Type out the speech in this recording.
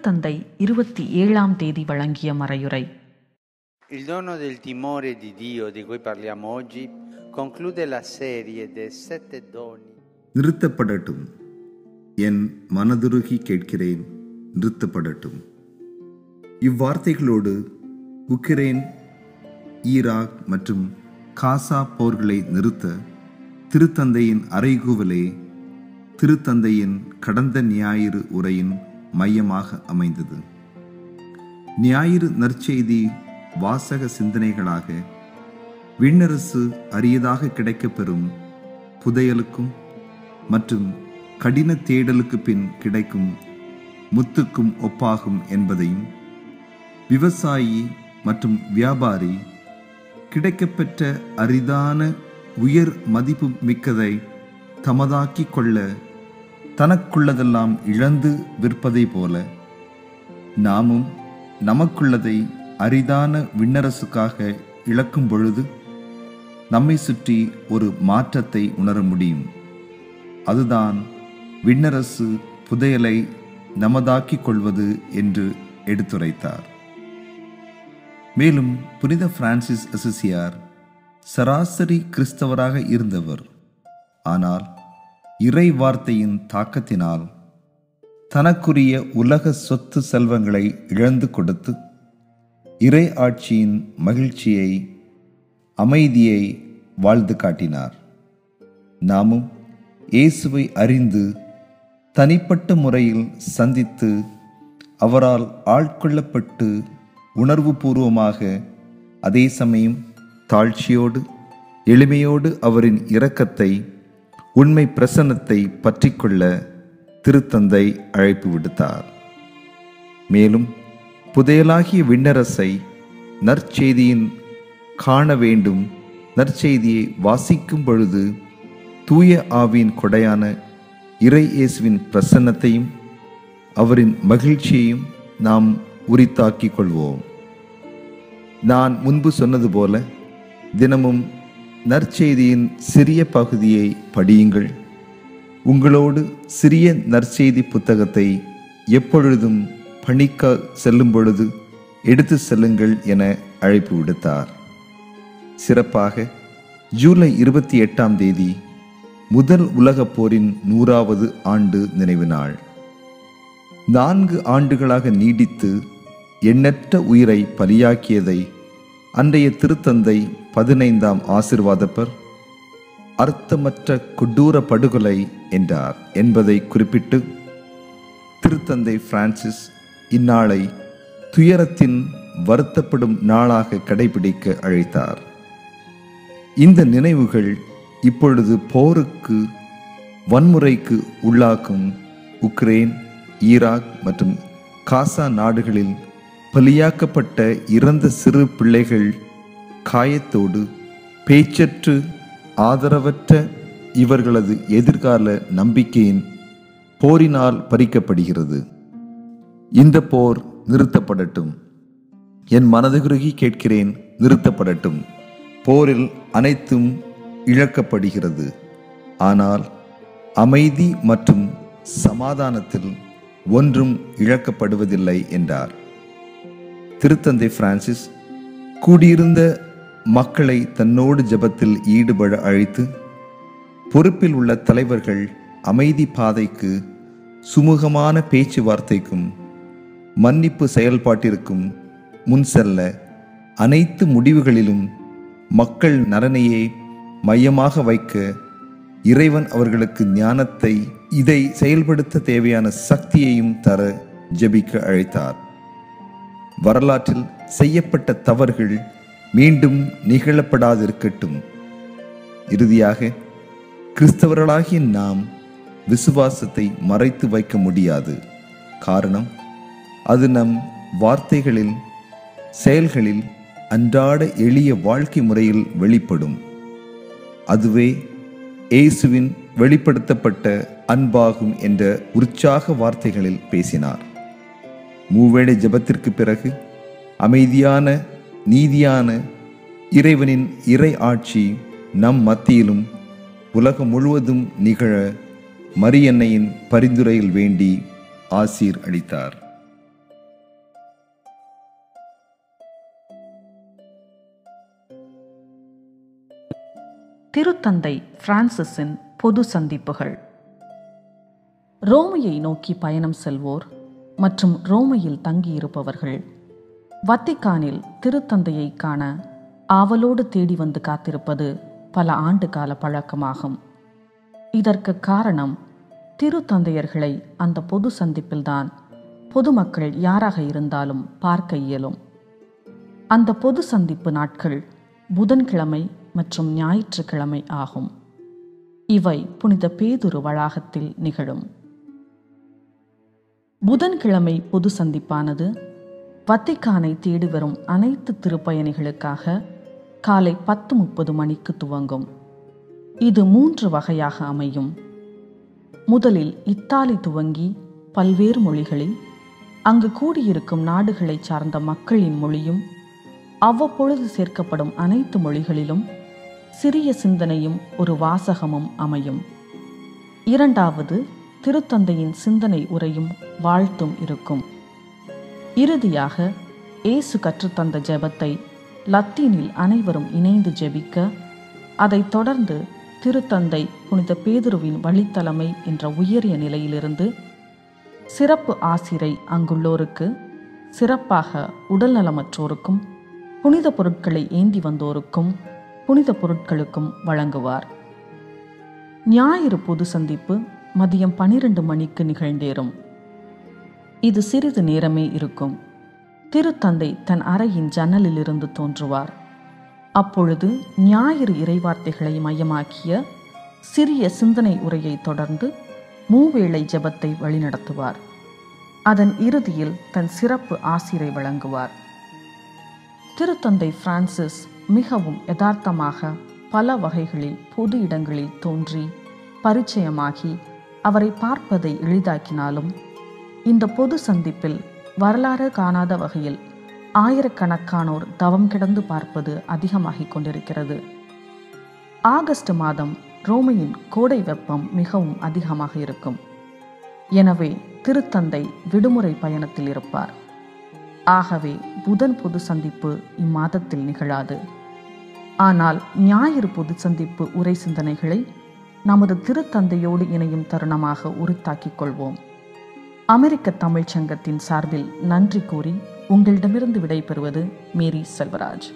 திருத்தந்தை 27ஆம் தேதி வழங்கிய மறையுரை. Il dono del timore di Dio di cui parliamo oggi conclude la serie dei 7 doni. நிறுத்தப்படட்டும், என் மனதுருகி கேட்கிறேன், நிறுத்தப்படட்டும். இவ்வார்த்தைகளோடு Ukraine, Iraq மற்றும் காசா போர்களை நிறுத்த திருத்தந்தையின் அறைகூவலே திருத்தந்தையின் கடந்த ஞாயிறு உரையின் மையமாக அமைந்தது. ஞாயிறு நற்செய்தி வாசக சிந்தனைகளாக விண்ணரசு அரியதாக கிடைக்கப்பெறும் புதையலுக்கும் மற்றும் கடின தேடலுக்கு பின் கிடைக்கும் முத்துக்கும் ஒப்பாகும் என்பதையும், விவசாயி மற்றும் வியாபாரி கிடைக்கப்பெற்ற அரிதான உயர் மதிப்பு மிக்கதை தமதாக்கி கொள்ள தனக்குள்ளதெல்லாம் இழந்து விற்பதை போல நாமும் நமக்குள்ளதை அரிதான விண்ணரசுக்காக இழக்கும் பொழுது நம்மை சுற்றி ஒரு மாற்றத்தை உணர முடியும். அதுதான் விண்ணரசு புதையலை நமதாக்கிக் கொள்வது என்று எடுத்துரைத்தார். மேலும் புனித பிரான்சிஸ் அசிசியார் சராசரி கிறிஸ்தவராக இருந்தவர். ஆனால் இறை வார்த்தையின் தாக்கத்தினால் தனக்குரிய உலக சொத்து செல்வங்களை இழந்து கொடுத்து இறை ஆட்சியின் மகிழ்ச்சியை, அமைதியை வாழ்ந்து காட்டினார். நாமும் இயேசுவை அறிந்து தனிப்பட்ட முறையில் சந்தித்து அவரால் ஆட்கொள்ளப்பட்டு உணர்வு பூர்வமாக, அதே சமயம் தாழ்ச்சியோடு எளிமையோடு அவரின் இரக்கத்தை, உண்மை பிரசன்னத்தை பற்றிக்கொள்ள திருத்தந்தை அழைப்பு விடுத்தார். மேலும் புதையலாகிய விண்ணரசை நற்செய்தியின் காண வேண்டும். நற்செய்தியை வாசிக்கும் பொழுது தூய ஆவியின் கொடையான இறை இயேசுவின் பிரசன்னத்தையும் அவரின் மகிழ்ச்சியையும் நாம் உரித்தாக்கிக் கொள்வோம். நான் முன்பு சொன்னது போல தினமும் நற்செய்தியின் சிறிய பகுதியை படியுங்கள். உங்களோடு சிறிய நற்செய்தி புத்தகத்தை எப்பொழுதும் பணிக்க செல்லும் பொழுது எடுத்து செல்லுங்கள் என அழைப்பு விடுத்தார். சிறப்பாக ஜூலை 28ஆம் தேதி முதல் உலகப் போரின் 100வது ஆண்டு நினைவு நாள். 4 ஆண்டுகளாக நீடித்து எண்ணற்ற உயிரை பலியாக்கியதை அன்றைய திருத்தந்தை 15ஆம் ஆசீர்வாதப்பர் அர்த்தமற்ற கொடூர படுகொலை என்றார் என்பதை குறிப்பிட்டு திருத்தந்தை பிரான்சிஸ் இந்நாளை துயரத்தின் வருத்தப்படும் நாளாக கடைபிடிக்க அழைத்தார். இந்த நினைவுகள் இப்பொழுது போருக்கு, வன்முறைக்கு உள்ளாக்கும் உக்ரைன், ஈராக் மற்றும் காசா நாடுகளில் பலியாக்கப்பட்ட இறந்த சிறு பிள்ளைகள் காயத்தோடு, பேச்சற்று, ஆதரவற்ற இவர்களது எதிர்கால நம்பிக்கையின் போரினால் பறிக்கப்படுகிறது. இந்த போர் நிறுத்தப்படட்டும். என் மனதுருகி கேட்கிறேன், நிறுத்தப்படட்டும். போரில் அனைத்தும் இழக்கப்படுகிறது. ஆனால் அமைதி மற்றும் சமாதானத்தில் ஒன்றும் இழக்கப்படுவதில்லை என்றார். திருத்தந்தை பிரான்சிஸ் கூடியிருந்த மக்களை தன்னோடு ஜெபத்தில் ஈடுபட அழைத்து, பொறுப்பில் உள்ள தலைவர்கள் அமைதி பாதைக்கு, சுமூகமான பேச்சுவார்த்தைக்கும் மன்னிப்பு செயல்பாட்டிற்கும் முன் செல்ல, அனைத்து முடிவுகளிலும் மக்கள் நலனையே மையமாக வைக்க இறைவன் அவர்களுக்கு ஞானத்தை, இதை செயல்படுத்த தேவையான சக்தியையும் தர ஜெபிக்க அழைத்தார். வரலாற்றில் செய்யப்பட்ட தவறுகள் மீண்டும் நிகழப்படாதிருக்கட்டும். இறுதியாக கிறிஸ்தவர்களாகிய நாம் விசுவாசத்தை மறைத்து வைக்க முடியாது. காரணம், அது நம் வார்த்தைகளில், செயல்களில், அன்றாட எளிய வாழ்க்கை முறையில் வெளிப்படும். அதுவே இயேசுவின் வெளிப்படுத்தப்பட்ட அன்பாகும் என்ற உற்சாக வார்த்தைகளில் பேசினார். மூவேளை ஜெபத்திற்கு பிறகு அமைதியான, நீதியான இறைவனின் இறை ஆட்சி நம் மத்தியிலும் உலகம் முழுவதும் நிகழ மரியன்னையின் பரிந்துரையில் வேண்டி ஆசீர் அளித்தார். திருத்தந்தை பிரான்சிஸின் பொது சந்திப்புகள். ரோமையை நோக்கி பயணம் செல்வோர் மற்றும் ரோமையில் தங்கியிருப்பவர்கள் வத்திக்கானில் திருத்தந்தையை காண ஆவலோடு தேடி வந்து காத்திருப்பது பல ஆண்டு கால பழக்கமாகும். இதற்கு காரணம், திருத்தந்தையர்களை அந்த பொது சந்திப்பில்தான் பொதுமக்கள் யாராக இருந்தாலும் பார்க்க இயலும். அந்த பொது சந்திப்பு நாட்கள் புதன்கிழமை மற்றும் ஞாயிற்றுக்கிழமை ஆகும். இவை புனித பேதுரு வளாகத்தில் நிகழும். புதன்கிழமை பொது சந்திப்பானது வத்திக்கானை தேடி வரும் அனைத்து திருப்பயணிகளுக்காக காலை 10:30 மணிக்கு துவங்கும். இது 3 வகையாக அமையும். முதலில் இத்தாலி துவங்கி பல்வேறு மொழிகளில் அங்கு கூடியிருக்கும் நாடுகளை சார்ந்த மக்களின் மொழியும் அவ்வப்பொழுது சேர்க்கப்படும் அனைத்து மொழிகளிலும் சிறிய சிந்தனையும் ஒரு வாசகமும் அமையும். இரண்டாவது, திருத்தந்தையின் சிந்தனை உரையும் வாழ்த்தும் இருக்கும். இறுதியாக இயேசு கற்றுத்தந்த ஜெபத்தை லத்தீனில் அனைவரும் இணைந்து ஜெபிக்க, அதைத் தொடர்ந்து திருத்தந்தை புனித பேதுருவின் வழித்தலைமை என்ற உயரிய நிலையிலிருந்து சிறப்பு ஆசிரை அங்குள்ளோருக்கு, சிறப்பாக உடல்நலமற்றோருக்கும் புனித பொருட்களை ஏந்தி வந்தோருக்கும் புனித பொருட்களுக்கும் வழங்குவார். ஞாயிறு பொது சந்திப்பு மதியம் 12 மணிக்கு நிகழ்ந்தேறும். இது சிறிது நேரமே இருக்கும். திருத்தந்தை தன் அறையின் ஜன்னலிலிருந்து தோன்றுவார். அப்பொழுது ஞாயிறு இறைவார்த்தைகளை மையமாக்கிய சிறிய சிந்தனை உரையை தொடர்ந்து மூவேளை ஜெபத்தை வழிநடத்துவார். அதன் இறுதியில் தன் சிறப்பு ஆசிரை வழங்குவார். திருத்தந்தை பிரான்சிஸ் மிகவும் யதார்த்தமாக பல வகைகளில் பொது இடங்களில் தோன்றி பரிச்சயமாகி அவரை பார்ப்பதை எளிதாக்கினாலும், இந்த பொது சந்திப்பில் வரலாறு காணாத வகையில் ஆயிரக்கணக்கானோர் தவம் கிடந்து பார்ப்பது அதிகமாகிக் கொண்டிருக்கிறது. ஆகஸ்ட் மாதம் ரோமையின் கோடை வெப்பம் மிகவும் அதிகமாக இருக்கும். எனவே திருத்தந்தை விடுமுறை பயணத்தில் இருப்பார். ஆகவே புதன் பொது சந்திப்பு இம்மாதத்தில் நிகழாது. ஆனால் ஞாயிறு பொது சந்திப்பு உரை சிந்தனைகளை நமது திருத்தந்தையோடு இணையும் தருணமாக உறுத்தாக்கிக் கொள்வோம். அமெரிக்க தமிழ்ச் சங்கத்தின் சார்பில் நன்றி கூறி உங்களிடமிருந்து விடைபெறுவது மேரி செல்வராஜ்.